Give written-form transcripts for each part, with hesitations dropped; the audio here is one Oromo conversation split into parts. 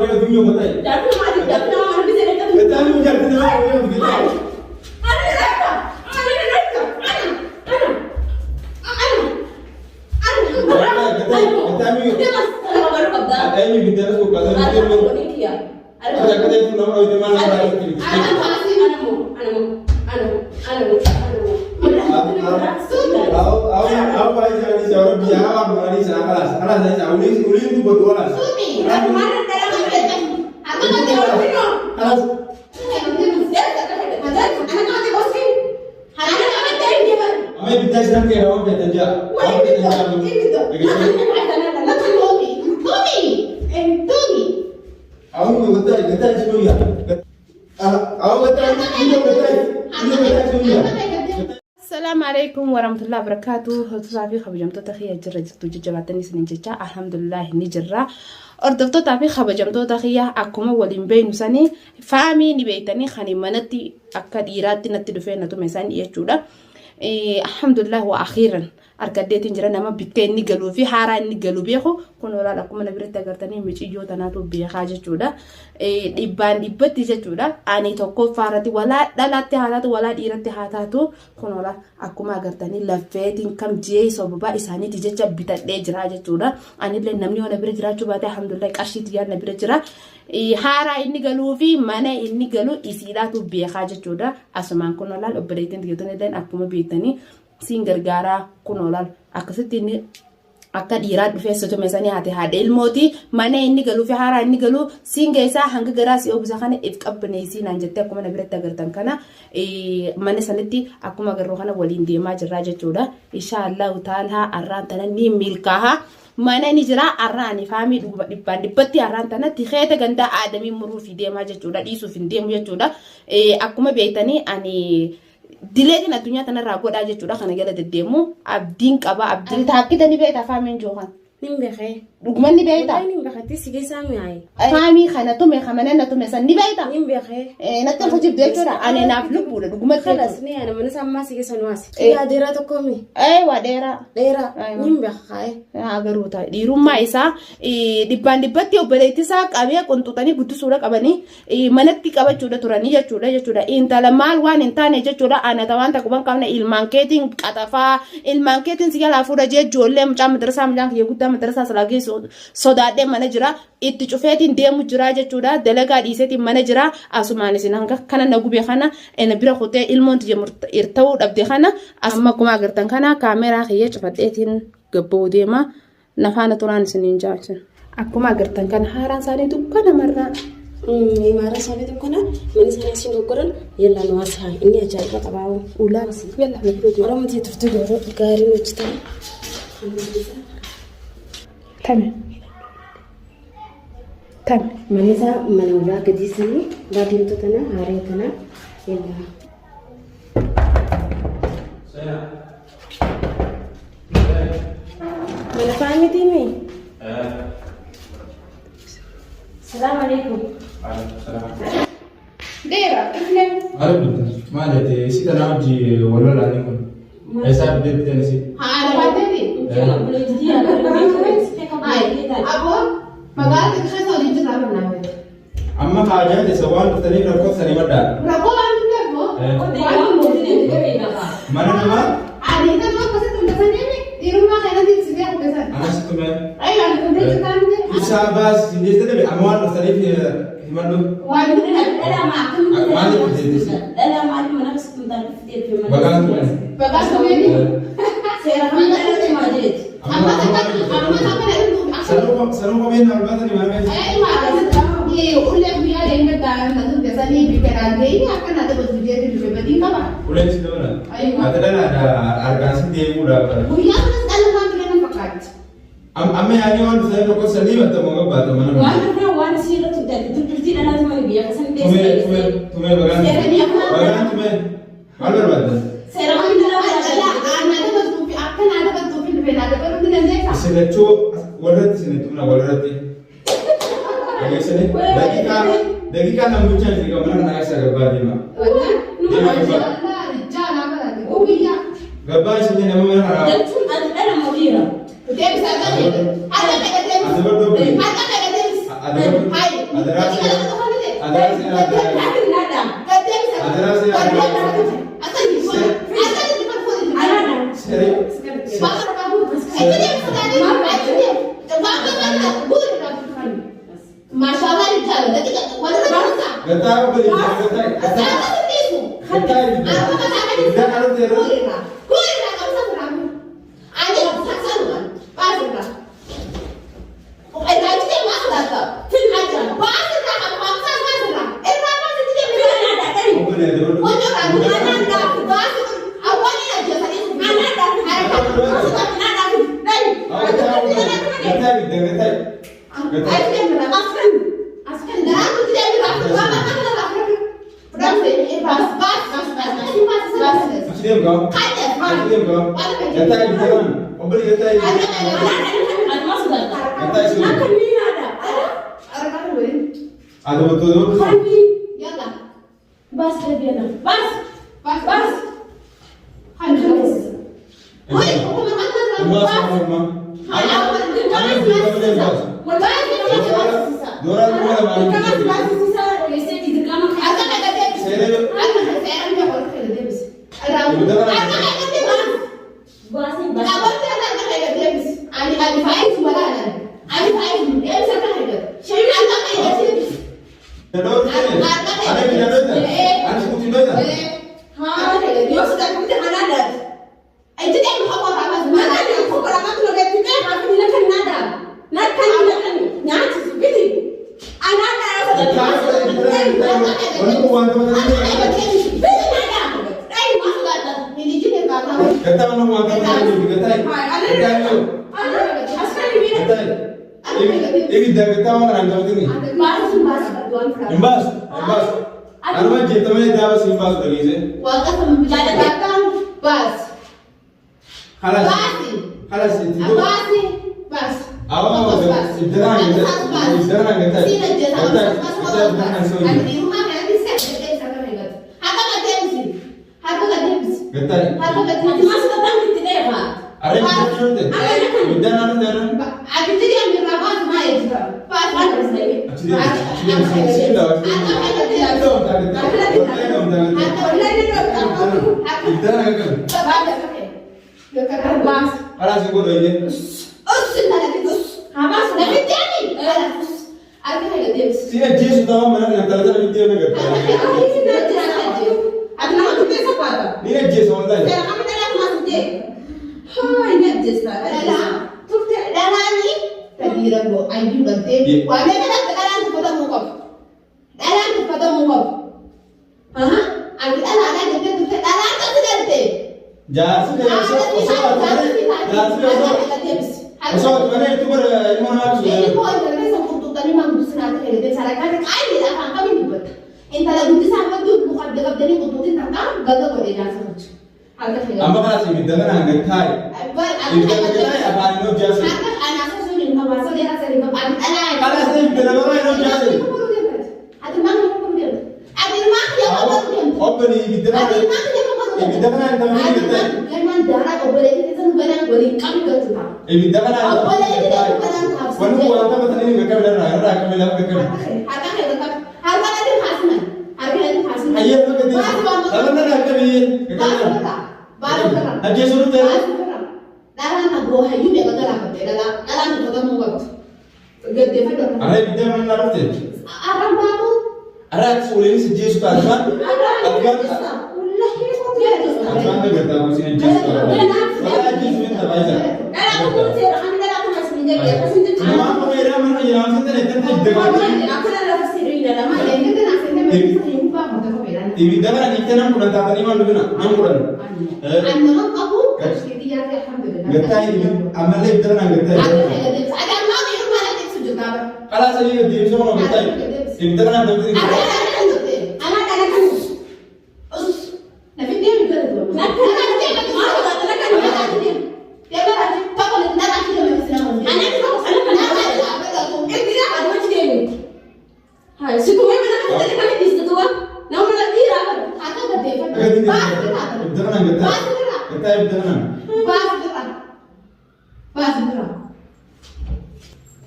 وليه الدنيا متاي دابنا ما دي دابنا ما نبي زين كده تاني وجرت ده وليه الدنيا أنا بدي أسوق كذا بدي أقول أنا كذا يقول لهم أودي ما أو باي جاني جوار بيا أو بني سنا خلاص أنا أولي أولي تو بدو خلاص خلاص أنا بدي أسافر كده أو بدي أجا أو بدي شنو يا أو بدي السلام عليكم ورحمة الله وبركاته. هتصافي خبجمتو تخيا جرى جتو جباتني سنجتا الحمد لله نجرا أردفتو تافي خبجمتو تخيا أكما ولين بين سني فامي نبيتني خاني منتي أكاديرات نتدفين نتو مسان يجودا الحمد لله وأخيرا أركدتين جرا نما بكين نقلو في حارة نقلو بيخو كونو لا لكم نبرت تقرتني مش يجو تناتو بيخاجة جودا إبان إبتي جودا أني توقف فارتي ولا لا تهاتو ولا ديرت هاتاتو كونو لا أكما قرتني لفتين كم جي صوبا إساني تيجي بتدي جرا جودا أني بلي نمني وانا بري جرا جوبا الحمد لله كاشي تيار نبري جرا حارة إني قالوا في مانا إني قالوا إسيراتو بيخاجة جودا أسمان كونو لا لبريتين تيجي دين أكما بيتني singar gara kunolal akasitini akadirat fesoto mesani hati hadel moti mane inni galu fi hara inni galu singa isa hanga garasi obusa khane ifqabne isi nanjette kuma na birata gartan kana mane sanati akuma garro khana walindi ma jirraje choda insha Allah taala arrantana ni milkaha mane ni jira arrani fami dibatti arrantana ti khete ganda adami murufi de ma joda disu fin de mu joda akuma beitani ani dileeti na dunya tana rago da jechuudha kana gala deddeemu abdiin qaba abdii taakkitani beeta faamen joohan nimbexe dugmanni beeta nimbexe tisige samay faami khana tume khamana na tume san ni beeta nimbexe natta fajib dechuudha ane naaf lubbuudha dugmat khalas ni ana man samma sige sanwasi ya dera to komi wa dera nimbexe agaruta dirumma isa dibbatti obeleeti sa qabe qontutani guddisuudha qabani manatti qabachuudha turani jechuudha intala maal waan intaane jechuudha ana tawanta kuban qabna ilmankeetin qatafa ilmankeetin sigala fuudha jejolle mucaa madrasa mucaa yeegudda madrasa salage sodaadhe mana jira itti cufeetiin deemu jira jechuudha dalagaa dhiiseetiin mana jira asumaanis hanga kana nagube kana ena bira khotee ilmoon tije irtau dhabde kana asma kuma agartan kana kaameraa khiyee cufadheetiin gabboo deema nafaana turaan isiniin jaachin akkuma agartan kana haaraan isaanii dukkana marraa mara sabe tu kana mani sana sin gogoran yalla no asa inni ajaiba qabawo ulaasi yalla nabi orang mati tuftu goro gari no chita Tame manisa manula gadisani badim tu tana hari tana yalla mana fahmi timi Assalamualaikum. Dera kifne ما جت سيدا ناجي ولا لا نكون حساب ديت نسي ana pateti abo magat khasa lijit rabna أما حاجات سوال تاني ركوب سني مدة rabo antebo mana cuma ani kan mau kasih tulisannya nih di rumah kayak nanti sini aku pesan anak situ men ayo aku udah cetan deh bisa bahas ini tadi amal tadi himandu waduh Ada makan. Malik jadi sih Ada makan mana kesetutan fitir firman. bagaimana tuh men bagas tuh ini Saya ramai ada majid. amma sampai itu selalu komen albatan di mana iya udah biar yang bertahan nanti biasanya bikin aja ini akan ada bersedia di beberapa apa udah sih mana ada kan ada argasi dia udah Buya terus dalam nanti kan pakai amma yani wanda sai ko sani mata mo gaba ta mana Wani sila tu dah tu tu tidak nanti mana biar kesan dia. tume bagan tume malu bada Saya ramai dalam ada bertupi akan ada bertupi di beda ada bertupi dan desa sinecho warat sinetu na warati ayo sene dakika na mucha ni kama na aisha gaba di ma gaba sene na mama na Dan tu ada modira. dia bisa tadi ada ada berdoa ada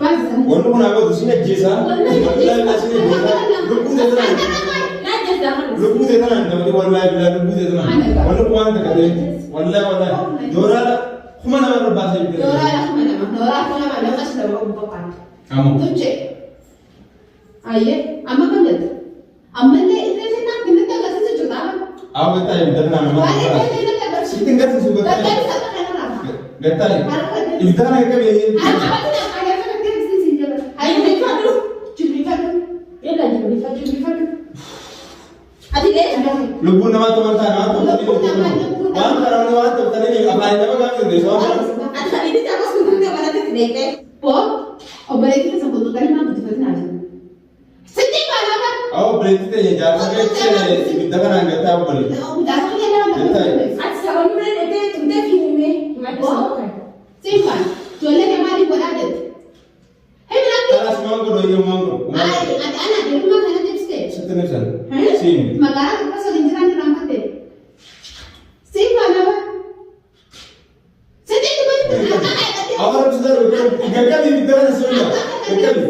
والله أنا أقول سينا جيسا والله لا سينا جيسا لبوزة تنا نتمنى والله بلا لبوزة تنا والله قوان تكذب والله دورا خما نما رباسي دورا خما نما لو أشلو بقى أمو تبجي أيه أما كنت أما اللي إذا جينا كنت تغسل جدا أو بتاعي بدنا نما سيتين قصة سوبر بتاعي إذا أنا كبير لبون nama teman saya, wah karena wah tadi ni apa yang nama kami tu, soalnya. Ini siapa sebutnya mana tu tidak? Pok, obat itu sebut tadi mana tu sebutnya aja. Sedih mana kan? Oh berarti tu yang jangan sampai kita kan angkat apa beli. Oh, jangan dia nama. Asal orang mana itu tu film ni. Simpan, jualan yang mana buat ada. Kalau semua aku doy mango. Anak di rumah ada tips ke? Setengah sen. Sim. Makanan kita selinjiran di rumah kita. Sim mana apa? Sedih tu betul. Awak sudah betul. Tiga kali kita dah semua. Tiga kali.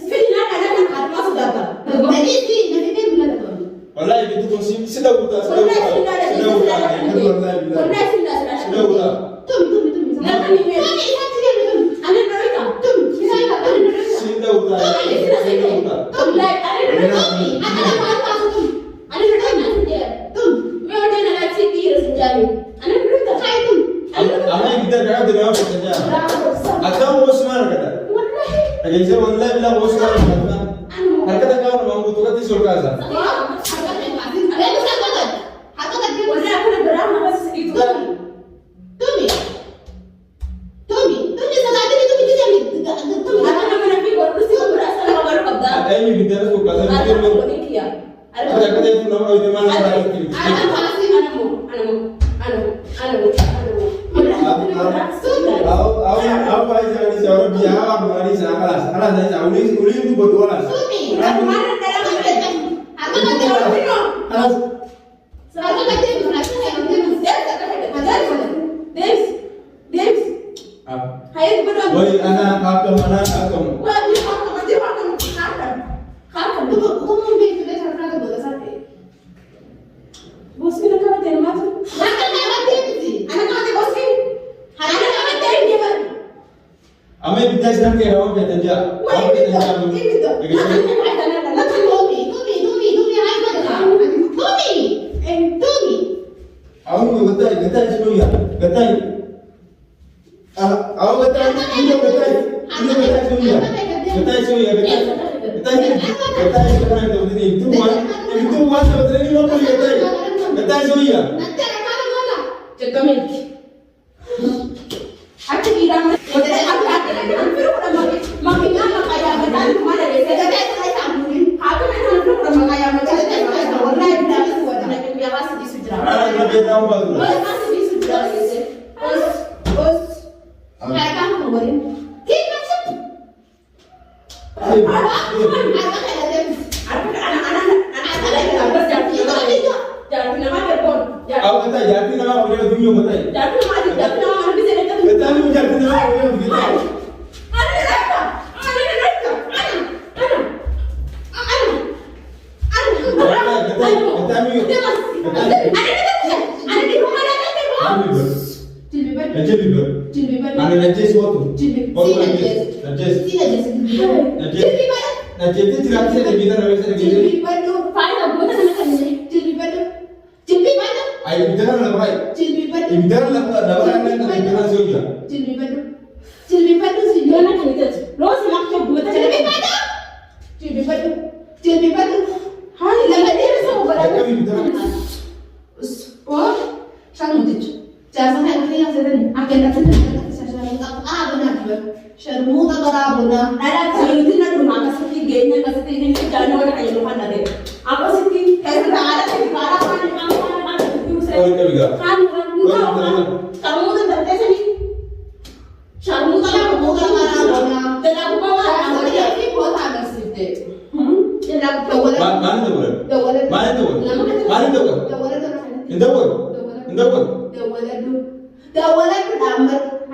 Sedih nak ada yang ada masuk dapat. Jadi sih, jadi dia bulan tu. Wallahi itu tu sudah buta.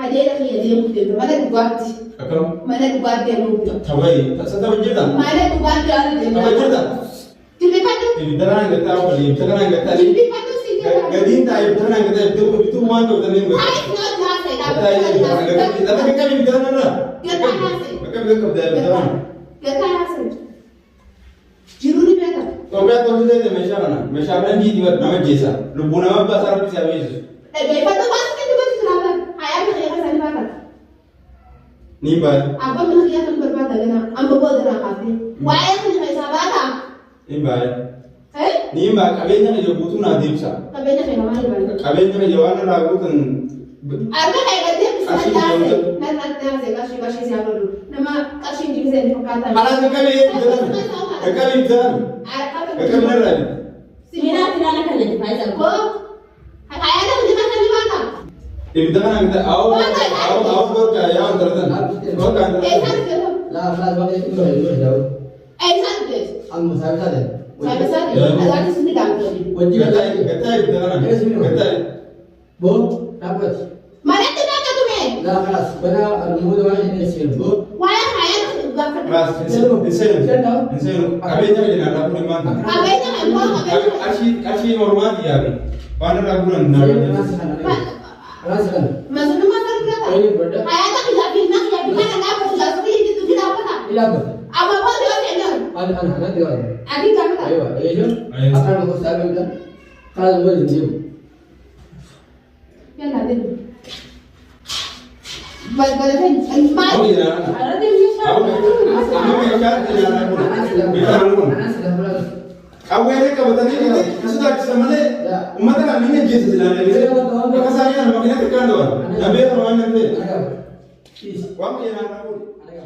Hadeera kiyya deemuutti mana dhugaatti. Akkam? Mana dhugaatti deemuutti. Tabai, sasa hojjeta. Mana dhugaatti haala deemuutti. Hojjeta. Jilbifadhu. Ibtaraan gataa wali, ibtaraan gataa. Jilbifadhu si jira. Gadiin taa'e ibtaraan gataa bitu waan ta'u taneen gataa. Haala sinoo taasise. Gataa ibtaraan gataa. Gataa kakkabi ibtaraan irraa. Gataa haase. Kakkabi kakkabi ibtaraan. Gataa haase. Jiruu ni beeka. Itoophiyaa ta'uu ta'e meeshaa kana. Meeshaa brandii dibat nama jeessa. Lubbuu nama baasaa rabbi isaa beeksisu. Dhaggeeffadhu baasii dubatti jiraatan. Hayaa fi xiyyaa isaanii baatan. Ni baay'ee. Abbaan mana xiyyaa kan barbaada ganaa. Amma booda irraa kaafee. Waa'ee kan isaa baataa. Ni baay'ee. Ni baay'ee qabeenya kiyya guutuu naa deebisa. Qabeenya kiyya maal baay'ee? Qabeenya kiyya waan irraa guutan. Arga eegalee bisaa daase. Narratti daase qarshii si haadholu. Nama qarshii hin jibisee ni fakkaata. Haala kakkabi ibtaraan. Kakkabi ibtaraan. Kakkabi narraa. Siminaatti naana kan jedhu faayidaa. Koo hayaa kan jibaa kan baata. Ibtaraan kita awal berkah ya antara berkah antara. Eesan jedhu. Lah, kelas bagi itu dulu jauh. Eesan jedhu. Anu saya tadi. Saya sadi. Agak sini dapat. Wajib Gatai ibtaraan. Gatai. Bu, dapat. Mana tidak katu me? Lah kelas, benar mudah banget ini sih, Bu. Waya hayaa kan bakat. Ras, insenu. Kabenya kaya nak lakukan mana? Kabenya kan mau kabenya. Ashi normal ya, mana lakukan Saya nak? kelas kan. Maksudnya masak berapa? Ini produk. Hayaa kan tidak bilang ya gimana dapat sudah seperti itu tidak apa? Tidak apa. Apa pun dia senior. Anak dia. Adik kamu tak? Ayo, ayo. Ayo. Akan mau saya bilang. Kalau boleh diam. Ya lah deh. Balik kan? Aku ya. Ada dia bisa. Aku bicara dengan aku. Bicara aku. Anak sudah pulang. Aku ini kebetulan ini sudah sama deh. Umat kan ini jenis jalan ini. Maka saya makanya tekan doang. Nabi orang nanti. Ada. Please. Kamu yang aku. Ada.